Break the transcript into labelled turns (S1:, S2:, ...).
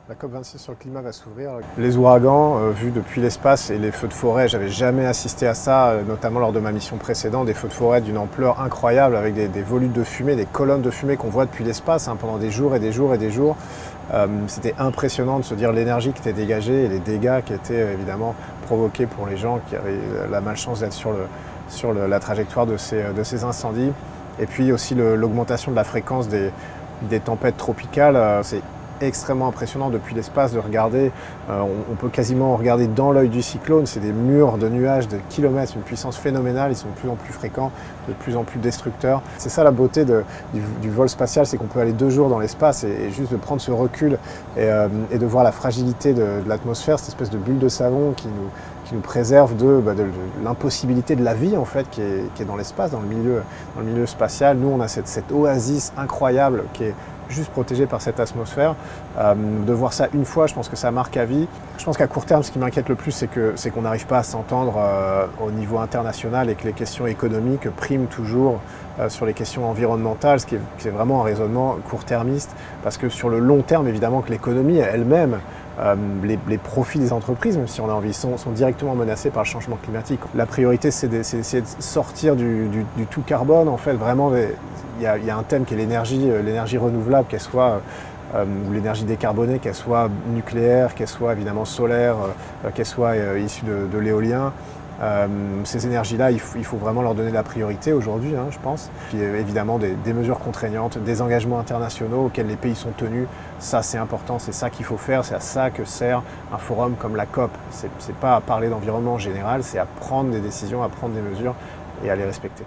S1: La COP26 sur le climat va s'ouvrir. Les ouragans, vus depuis l'espace, et les feux de forêt, j'avais jamais assisté à ça, notamment lors de ma mission précédente, des feux de forêt d'une ampleur incroyable, avec des volutes de fumée, des colonnes de fumée qu'on voit depuis l'espace pendant des jours et des jours et des jours. C'était impressionnant de se dire l'énergie qui était dégagée et les dégâts qui étaient évidemment provoqués pour les gens qui avaient la malchance d'être sur la trajectoire de ces incendies. Et puis aussi l'augmentation de la fréquence des tempêtes tropicales. C'est extrêmement impressionnant depuis l'espace de regarder. On peut quasiment regarder dans l'œil du cyclone. C'est des murs de nuages de kilomètres, une puissance phénoménale. Ils sont de plus en plus fréquents, de plus en plus destructeurs. C'est ça la beauté du vol spatial, c'est qu'on peut aller 2 jours dans l'espace et juste de prendre ce recul et de voir la fragilité de l'atmosphère, cette espèce de bulle de savon qui nous préserve de l'impossibilité de la vie en fait qui est dans l'espace, dans le milieu spatial. Nous on a cette oasis incroyable qui est juste protégée par cette atmosphère. De voir ça une fois, je pense que ça marque à vie. Je pense qu'à court terme, ce qui m'inquiète le plus, c'est qu'on n'arrive pas à s'entendre au niveau international et que les questions économiques priment toujours sur les questions environnementales, ce qui est vraiment un raisonnement court-termiste, parce que sur le long terme, évidemment que l'économie elle-même, les profits des entreprises, même si on a envie, sont directement menacés par le changement climatique. La priorité, c'est d'essayer de sortir du tout carbone. En fait, vraiment, il y a un thème qui est l'énergie renouvelable, qu'elle soit ou l'énergie décarbonée, qu'elle soit nucléaire, qu'elle soit évidemment solaire, qu'elle soit issue de l'éolien. Ces énergies-là, il faut vraiment leur donner la priorité aujourd'hui, je pense. Puis évidemment des mesures contraignantes, des engagements internationaux auxquels les pays sont tenus, ça c'est important, c'est ça qu'il faut faire, c'est à ça que sert un forum comme la COP. C'est pas à parler d'environnement en général, c'est à prendre des décisions, à prendre des mesures et à les respecter.